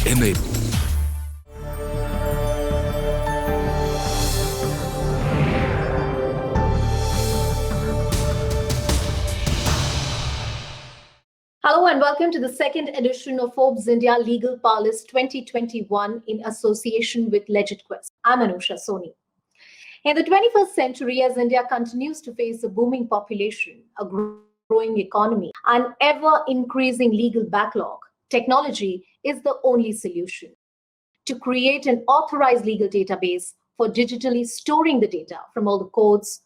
MA. Hello and welcome to the second edition of Forbes India Legal Powerlist 2021 in association with Legitquest. I'm Anusha Soni. In the 21st century, as India continues to face a booming population, a growing economy, an ever-increasing legal backlog, technology is the only solution. To create an authorized legal database for digitally storing the data from all the courts,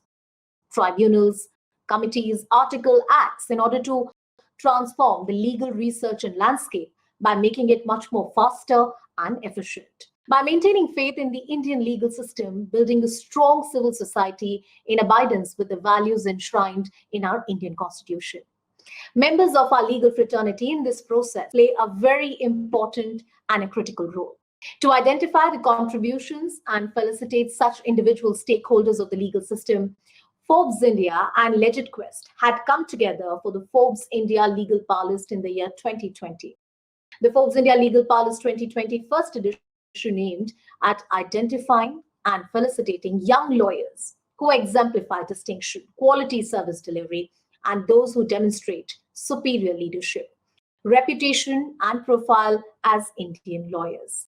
tribunals, committees, article acts in order to transform the legal research and landscape by making it much more faster and efficient. By maintaining faith in the Indian legal system, building a strong civil society in abidance with the values enshrined in our Indian Constitution. Members of our legal fraternity in this process play a very important and a critical role. To identify the contributions and felicitate such individual stakeholders of the legal system, Forbes India and Legitquest had come together for the Forbes India Legal Powerlist in the year 2020. The Forbes India Legal Powerlist 2020 first edition aimed at identifying and felicitating young lawyers who exemplify distinction, quality service delivery, and those who demonstrate superior leadership, reputation, and profile as Indian lawyers.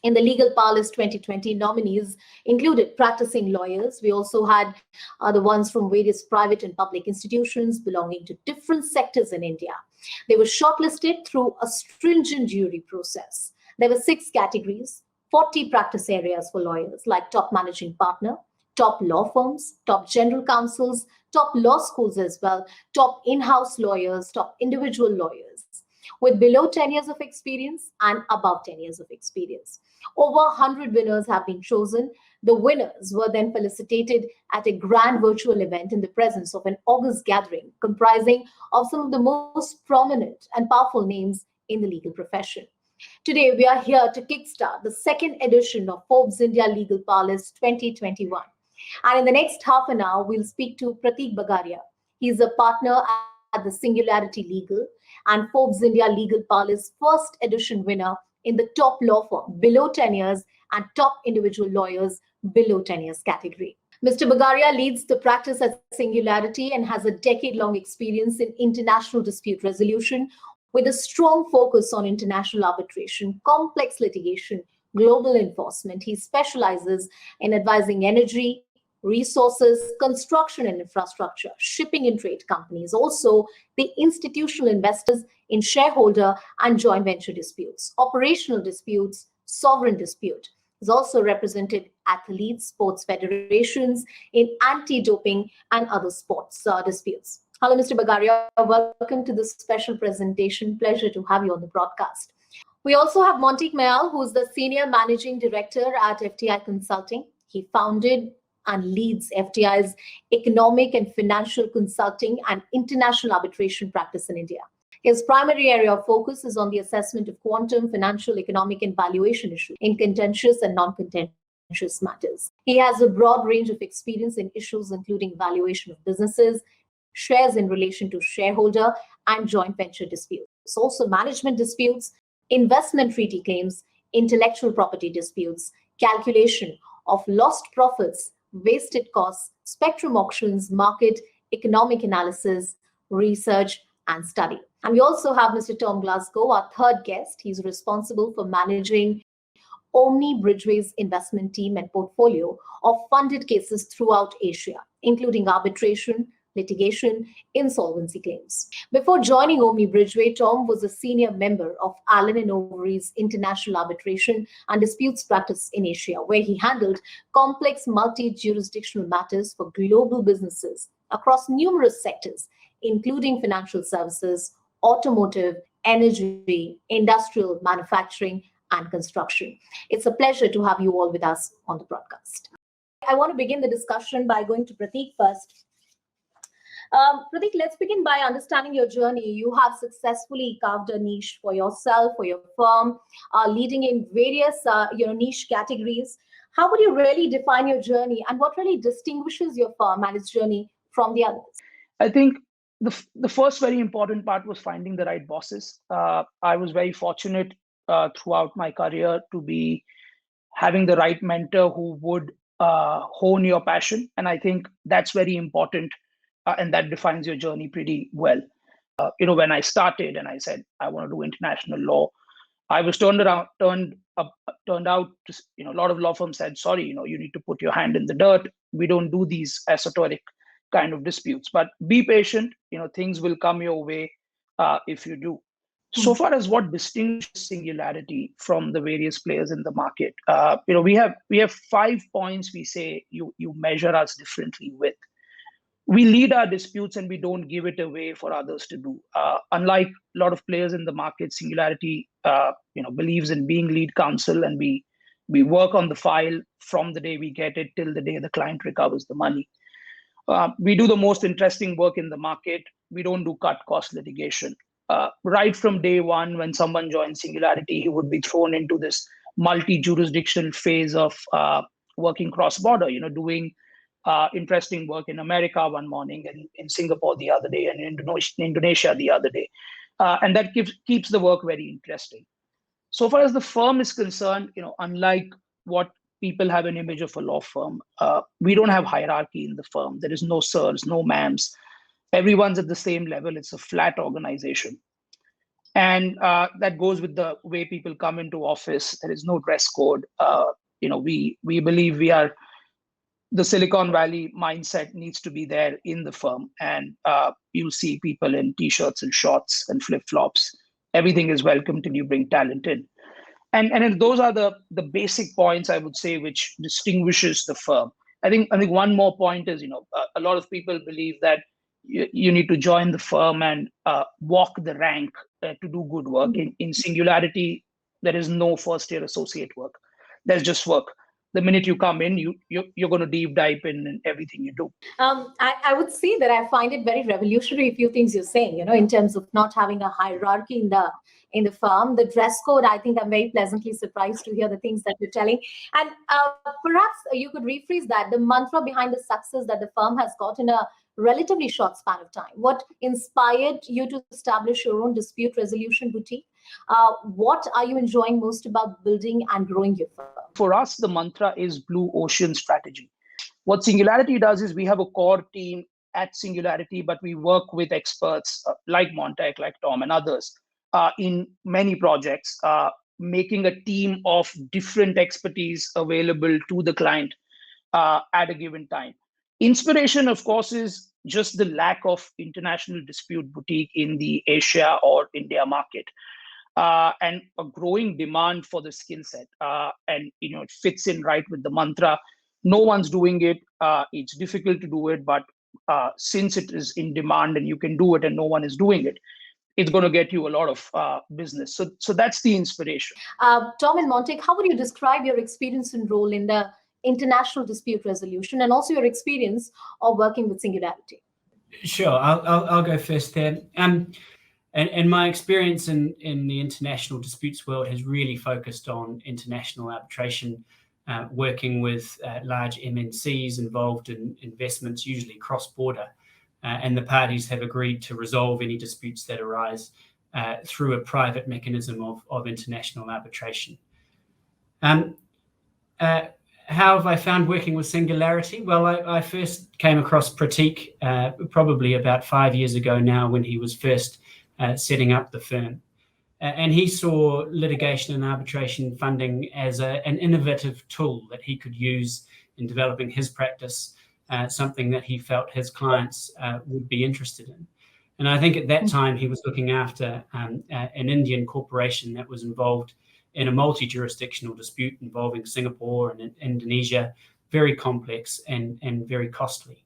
In the Legal Powerlist 2020, nominees included practicing lawyers. We also had the ones from various private and public institutions belonging to different sectors in India. They were shortlisted through a stringent jury process. There were 6 categories, 40 practice areas for lawyers like top managing partner, top law firms, top general counsels, top law schools as well, top in-house lawyers, top individual lawyers, with below 10 years of experience and above 10 years of experience. Over 100 winners have been chosen. The winners were then felicitated at a grand virtual event in the presence of an august gathering comprising of some of the most prominent and powerful names in the legal profession. Today, we are here to kickstart the second edition of Forbes India Legal Powerlist 2021. And in the next half an hour, we'll speak to Prateek Bagaria. He's a partner at the Singularity Legal and Forbes India Legal Powerlist first edition winner in the top law firm below 10 years and top individual lawyers below 10 years category. Mr. Bagaria leads the practice at Singularity and has a decade-long experience in international dispute resolution with a strong focus on international arbitration, complex litigation, global enforcement. He specializes in advising energy, resources, construction and infrastructure, shipping and trade companies, also the institutional investors in shareholder and joint venture disputes, operational disputes, sovereign dispute. He's also represented athletes, sports federations in anti-doping and other sports disputes. Hello, Mr. Bagaria. Welcome to this special presentation. Pleasure to have you on the broadcast. We also have Monteek Mayal, who's the Senior Managing Director at FTI Consulting. He founded and leads FTI's economic and financial consulting and international arbitration practice in India. His primary area of focus is on the assessment of quantum, financial, economic, and valuation issues in contentious and non-contentious matters. He has a broad range of experience in issues including valuation of businesses, shares in relation to shareholder and joint venture disputes, also management disputes, investment treaty claims, intellectual property disputes, calculation of lost profits, wasted costs, spectrum auctions, market, economic analysis, research, and study. And we also have Mr. Tom Glasgow, our third guest. He's responsible for managing Omni Bridgeway's investment team and portfolio of funded cases throughout Asia, including arbitration, litigation, insolvency claims. Before joining Omni Bridgeway, Tom was a senior member of Allen & Overy's international arbitration and disputes practice in Asia, where he handled complex multi-jurisdictional matters for global businesses across numerous sectors, including financial services, automotive, energy, industrial, manufacturing, and construction. It's a pleasure to have you all with us on the broadcast. I want to begin the discussion by going to Prateek first. Prateek, let's begin by understanding your journey. You have successfully carved a niche for yourself, for your firm, leading in various niche categories. How would you really define your journey, and what really distinguishes your firm and its journey from the others? I think the first very important part was finding the right bosses. I was very fortunate throughout my career to be having the right mentor who would hone your passion. And I think that's very important, and that defines your journey pretty well. When I started and I said I want to do international law, I was turned out to, a lot of law firms said, sorry, you need to put your hand in the dirt. We don't do these esoteric kind of disputes, but be patient. Things will come your way if you do. So far as what distinguishes Singularity from the various players in the market, we have 5 points we say you measure us differently with. We lead our disputes and we don't give it away for others to do. Unlike a lot of players in the market, Singularity believes in being lead counsel, and we work on the file from the day we get it till the day the client recovers the money. We do the most interesting work in the market. We don't do cut cost litigation. Right from day one, when someone joins Singularity, he would be thrown into this multi-jurisdictional phase of working cross-border, doing interesting work in America one morning and in Singapore the other day and in Indonesia the other day. And that keeps the work very interesting. So far as the firm is concerned, unlike what people have an image of a law firm, we don't have hierarchy in the firm. There is no sirs, no ma'ams. Everyone's at the same level. It's a flat organization. And that goes with the way people come into office. There is no dress code. We believe the Silicon Valley mindset needs to be there in the firm. And you'll see people in t-shirts and shorts and flip-flops. Everything is welcome till you bring talent in. And those are the basic points, I would say, which distinguishes the firm. I think one more point is, a lot of people believe that you need to join the firm and walk the rank to do good work. In Singularity, there is no first-year associate work. There's just work. The minute you come in, you're going to deep dive in everything you do. I would say that I find it very revolutionary, a few things you're saying, in terms of not having a hierarchy in the firm. The dress code, I think I'm very pleasantly surprised to hear the things that you're telling. And perhaps you could rephrase that, the mantra behind the success that the firm has got in a relatively short span of time. What inspired you to establish your own dispute resolution boutique? What are you enjoying most about building and growing your firm? For us, the mantra is blue ocean strategy. What Singularity does is we have a core team at Singularity, but we work with experts like Montec, like Tom and others in many projects, making a team of different expertise available to the client at a given time. Inspiration, of course, is just the lack of international dispute boutique in the Asia or India market. And a growing demand for the skill set. And it fits in right with the mantra. No one's doing it. It's difficult to do it, but since it is in demand and you can do it and no one is doing it, it's going to get you a lot of business. So that's the inspiration. Tom and Montec, how would you describe your experience and role in the international dispute resolution, and also your experience of working with Singularity? Sure, I'll go first there. And my experience in the international disputes world has really focused on international arbitration, working with large MNCs involved in investments, usually cross-border, and the parties have agreed to resolve any disputes that arise through a private mechanism of international arbitration. How have I found working with Singularity? Well, I first came across Pratik probably about 5 years ago now, when he was first setting up the firm. And he saw litigation and arbitration funding as an innovative tool that he could use in developing his practice, something that he felt his clients would be interested in. And I think at that time he was looking after an Indian corporation that was involved in a multi-jurisdictional dispute involving Singapore and Indonesia, very complex and very costly.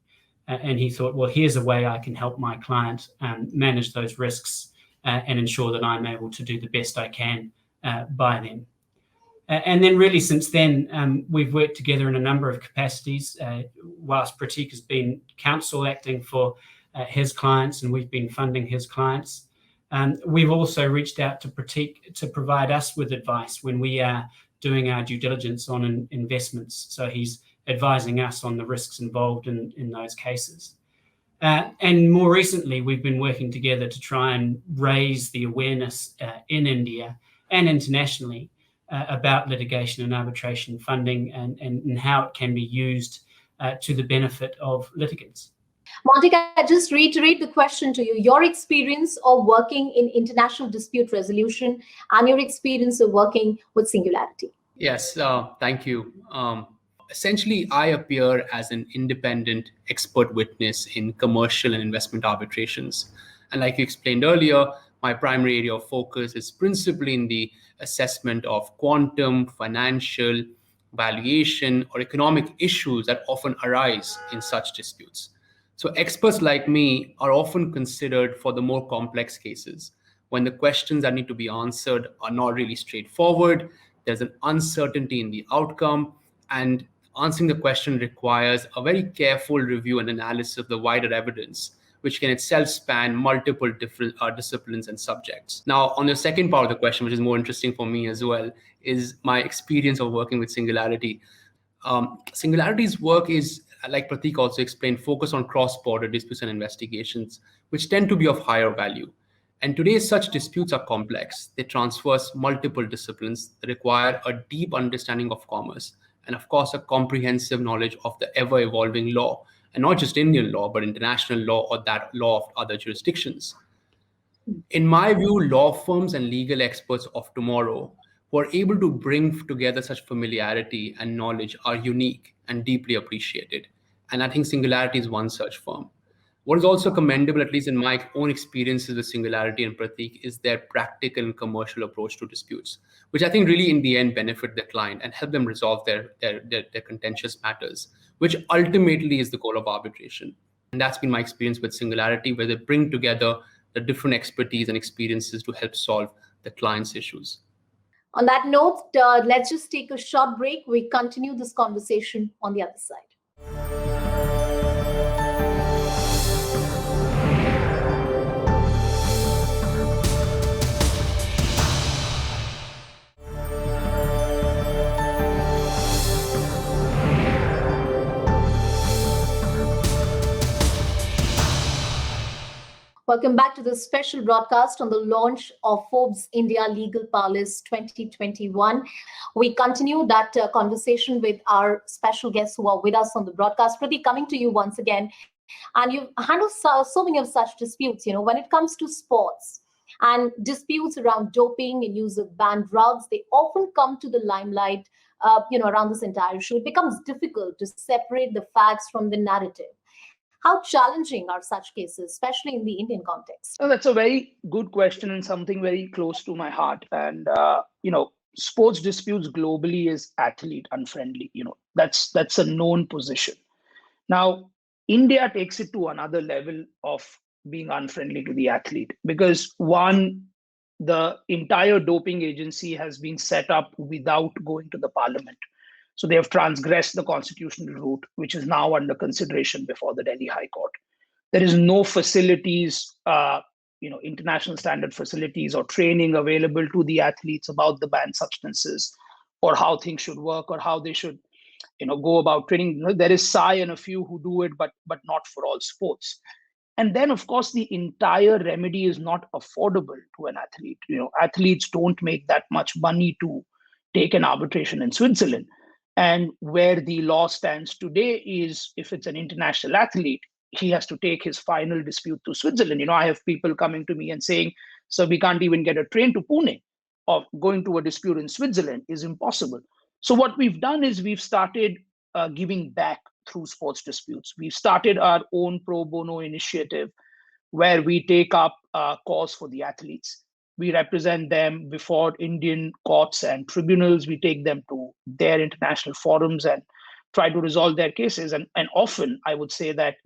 And he thought, well, here's a way I can help my client manage those risks and ensure that I'm able to do the best I can by them. And then really since then, we've worked together in a number of capacities. Whilst Pratik has been counsel acting for his clients and we've been funding his clients, we've also reached out to Pratik to provide us with advice when we are doing our due diligence on investments. So he's advising us on the risks involved in those cases. And more recently, we've been working together to try and raise the awareness in India and internationally about litigation and arbitration funding and how it can be used to the benefit of litigants. Monty, I just reiterate the question to you. Your experience of working in international dispute resolution and your experience of working with Singularity. Yes, thank you. Essentially, I appear as an independent expert witness in commercial and investment arbitrations. And like you explained earlier, my primary area of focus is principally in the assessment of quantum, financial, valuation, or economic issues that often arise in such disputes. So experts like me are often considered for the more complex cases, when the questions that need to be answered are not really straightforward, there's an uncertainty in the outcome, and answering the question requires a very careful review and analysis of the wider evidence, which can itself span multiple different disciplines and subjects. Now, on the second part of the question, which is more interesting for me as well, is my experience of working with Singularity. Singularity's work is, like Pratik also explained, focused on cross-border disputes and investigations, which tend to be of higher value. And today, such disputes are complex. They traverse multiple disciplines that require a deep understanding of commerce and, of course, a comprehensive knowledge of the ever-evolving law, and not just Indian law, but international law or that law of other jurisdictions. In my view, law firms and legal experts of tomorrow who are able to bring together such familiarity and knowledge are unique and deeply appreciated. And I think Singularity is one such firm. What is also commendable, at least in my own experiences with Singularity and Pratik, is their practical and commercial approach to disputes, which I think really in the end benefit the client and help them resolve their contentious matters, which ultimately is the goal of arbitration. And that's been my experience with Singularity, where they bring together the different expertise and experiences to help solve the client's issues. On that note, let's just take a short break. We continue this conversation on the other side. Welcome back to this special broadcast on the launch of Forbes India Legal Powerlist 2021. We continue that conversation with our special guests who are with us on the broadcast. Pratik, coming to you once again. And you've handled so many of such disputes, when it comes to sports and disputes around doping and use of banned drugs, they often come to the limelight, around this entire issue. It becomes difficult to separate the facts from the narrative. How challenging are such cases, especially in the Indian context? So that's a very good question and something very close to my heart. And sports disputes globally is athlete unfriendly. That's a known position. Now, India takes it to another level of being unfriendly to the athlete because one, the entire doping agency has been set up without going to the parliament. So they have transgressed the constitutional route, which is now under consideration before the Delhi High Court. There is no facilities, international standard facilities or training available to the athletes about the banned substances or how things should work or how they should, go about training. There is SAI and a few who do it, but not for all sports. And then, of course, the entire remedy is not affordable to an athlete. Athletes don't make that much money to take an arbitration in Switzerland. And where the law stands today is if it's an international athlete, he has to take his final dispute to Switzerland. I have people coming to me and saying, so we can't even get a train to Pune, or going to a dispute in Switzerland is impossible. So what we've done is we've started giving back through sports disputes. We've started our own pro bono initiative where we take up cause for the athletes. We represent them before Indian courts and tribunals. We take them to their international forums and try to resolve their cases. And often I would say that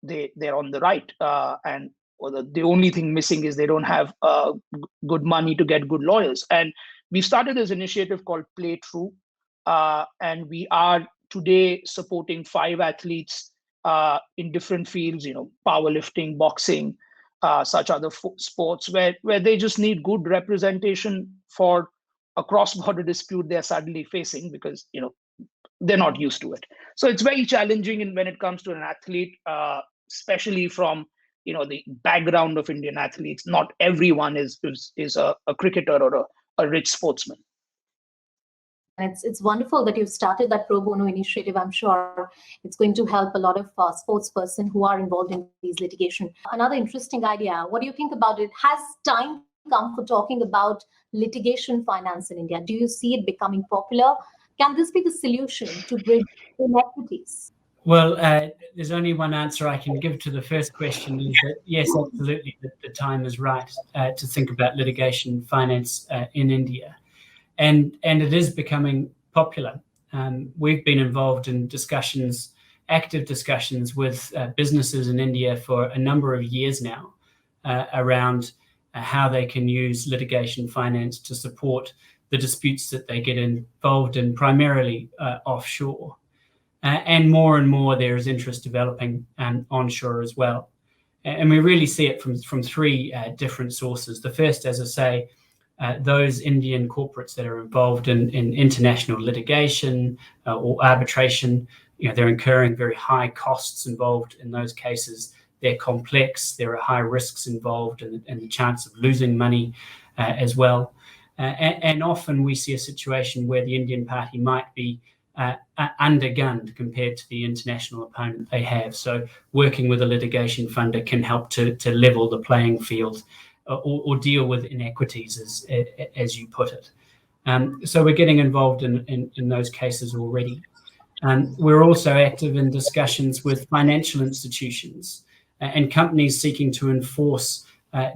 they're on the right. The only thing missing is they don't have good money to get good lawyers. And we started this initiative called Play True. And we are today supporting 5 athletes in different fields, powerlifting, boxing, such other sports where they just need good representation for a cross-border dispute they're suddenly facing because they're not used to it. So it's very challenging when it comes to an athlete, especially from the background of Indian athletes. Not everyone is a cricketer or a rich sportsman. And it's wonderful that you've started that pro bono initiative. I'm sure it's going to help a lot of sports person who are involved in these litigation. Another interesting idea. What do you think about it? Has time come for talking about litigation finance in India? Do you see it becoming popular? Can this be the solution to bridge inequities? Well, there's only one answer I can give to the first question, is that yes, absolutely, the time is right to think about litigation finance in India. And it is becoming popular. We've been involved in active discussions with businesses in India for a number of years now around how they can use litigation finance to support the disputes that they get involved in, primarily offshore. And more there is interest developing onshore as well. And we really see it from three different sources. The first, as I say, those Indian corporates that are involved in international litigation or arbitration, they're incurring very high costs involved in those cases. They're complex. There are high risks involved, and the chance of losing money as well. And often we see a situation where the Indian party might be undergunned compared to the international opponent they have. So working with a litigation funder can help to level the playing field or deal with inequities, as you put it. So we're getting involved in those cases already. We're also active in discussions with financial institutions and companies seeking to enforce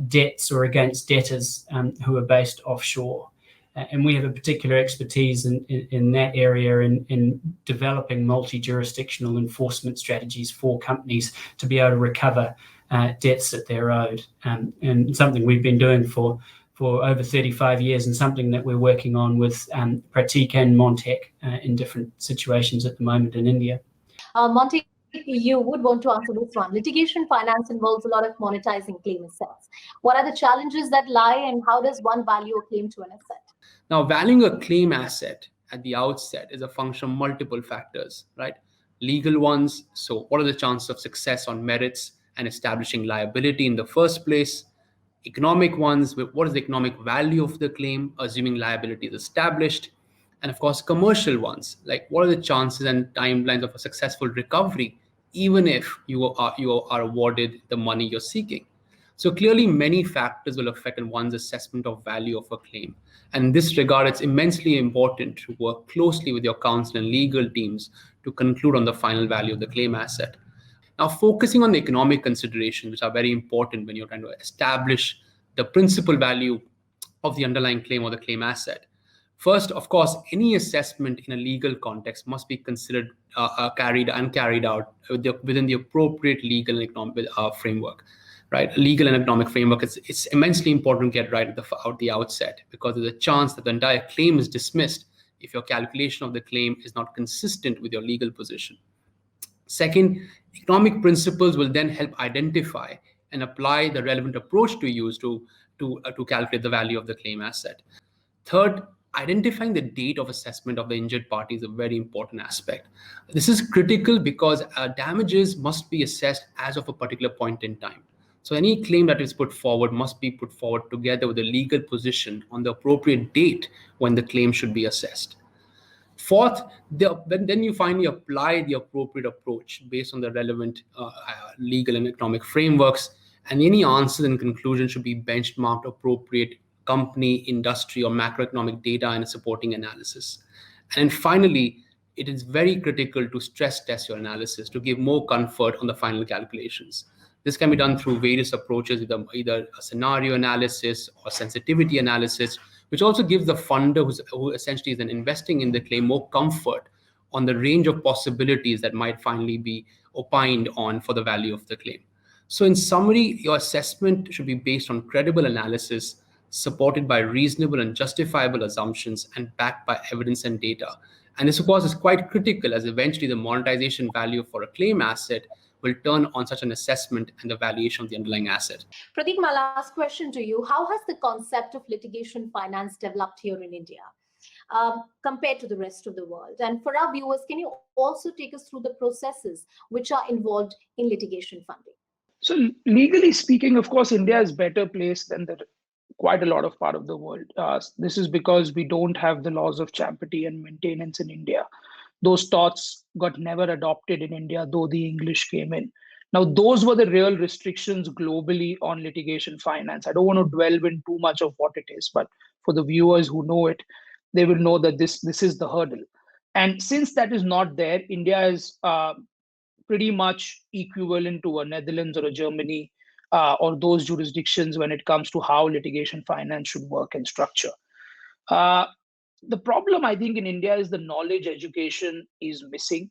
debts or against debtors who are based offshore. And we have a particular expertise in that area in developing multi-jurisdictional enforcement strategies for companies to be able to recover debts that they're owed, and something we've been doing for over 35 years, and something that we're working on with Pratik and Montek in different situations at the moment in India. Montek, you would want to answer this one. Litigation finance involves a lot of monetizing claim assets. What are the challenges that lie, and how does one value a claim to an asset? Now, valuing a claim asset at the outset is a function of multiple factors, right? Legal ones, so what are the chances of success on merits and establishing liability in the first place? Economic ones, what is the economic value of the claim, assuming liability is established? And of course, commercial ones, like what are the chances and timelines of a successful recovery, even if you are awarded the money you're seeking? So clearly, many factors will affect one's assessment of value of a claim. And in this regard, it's immensely important to work closely with your counsel and legal teams to conclude on the final value of the claim asset. Now, focusing on the economic considerations, which are very important when you're trying to establish the principal value of the underlying claim or the claim asset. First, of course, any assessment in a legal context must be considered carried out within the appropriate legal and economic framework. Right, legal and economic framework. It's immensely important to get right at the outset, because there's a chance that the entire claim is dismissed if your calculation of the claim is not consistent with your legal position. Second, economic principles will then help identify and apply the relevant approach to use to calculate the value of the claim asset. Third, identifying the date of assessment of the injured party is a very important aspect. This is critical because damages must be assessed as of a particular point in time. So any claim that is put forward must be put forward together with a legal position on the appropriate date when the claim should be assessed. Fourth, then you finally apply the appropriate approach based on the relevant legal and economic frameworks, and any answers and conclusions should be benchmarked appropriate company, industry, or macroeconomic data and supporting analysis. And finally, it is very critical to stress test your analysis to give more comfort on the final calculations. This can be done through various approaches, either a scenario analysis or sensitivity analysis, which also gives the funder who essentially is then investing in the claim more comfort on the range of possibilities that might finally be opined on for the value of the claim. So in summary, your assessment should be based on credible analysis, supported by reasonable and justifiable assumptions, and backed by evidence and data. And this, of course, is quite critical, as eventually the monetization value for a claim asset will turn on such an assessment and the valuation of the underlying asset. Pratik, my last question to you. How has the concept of litigation finance developed here in India compared to the rest of the world? And for our viewers, can you also take us through the processes which are involved in litigation funding? So legally speaking, of course, India is better placed than quite a lot of part of the world. This is because we don't have the laws of champity and maintenance in India. Those thoughts got never adopted in India, though the English came in. Now, those were the real restrictions globally on litigation finance. I don't want to delve in too much of what it is, but for the viewers who know it, they will know that this is the hurdle. And since that is not there, India is pretty much equivalent to a Netherlands or a Germany or those jurisdictions when it comes to how litigation finance should work and structure. The problem, I think, in India is the knowledge education is missing,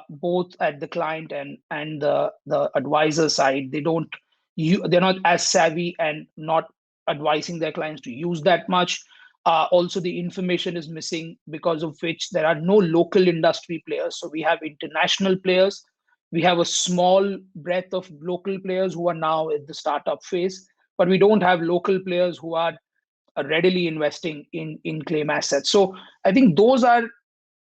both at the client and the advisor side. They're not as savvy and not advising their clients to use that much. Also, the information is missing, because of which there are no local industry players. So we have international players. We have a small breadth of local players who are now at the startup phase, but we don't have local players who are readily investing in claim assets. So I think those are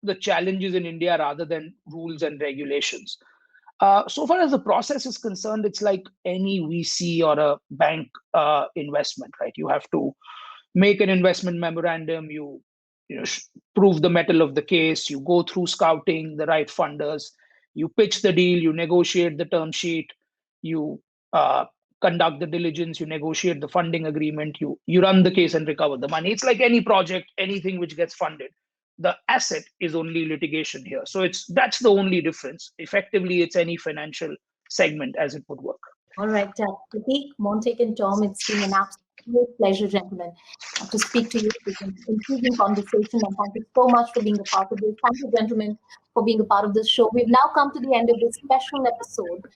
the challenges in India rather than rules and regulations. So far as the process is concerned, it's like any VC or a bank investment, right? You have to make an investment memorandum, you prove the mettle of the case, you go through scouting the right funders, you pitch the deal, you negotiate the term sheet, you conduct the diligence, you negotiate the funding agreement, you run the case and recover the money. It's like any project, anything which gets funded. The asset is only litigation here. So that's the only difference. Effectively, it's any financial segment as it would work. All right, Prateek, Montek, and Tom, it's been an absolute pleasure, gentlemen, to speak to you. It's an intriguing conversation, and thank you so much for being a part of this. Thank you, gentlemen, for being a part of this show. We've now come to the end of this special episode,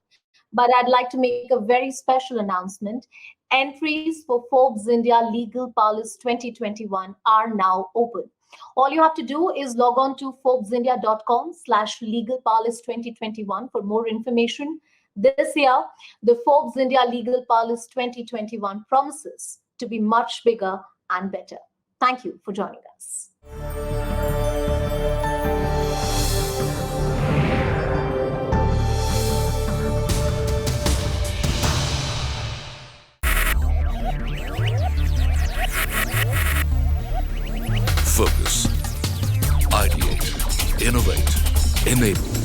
but I'd like to make a very special announcement. Entries for Forbes India Legal Powerlist 2021 are now open. All you have to do is log on to forbesindia.com/legalpowerlist2021 for more information. This year, the Forbes India Legal Powerlist 2021 promises to be much bigger and better. Thank you for joining us. Focus, ideate, innovate, enable.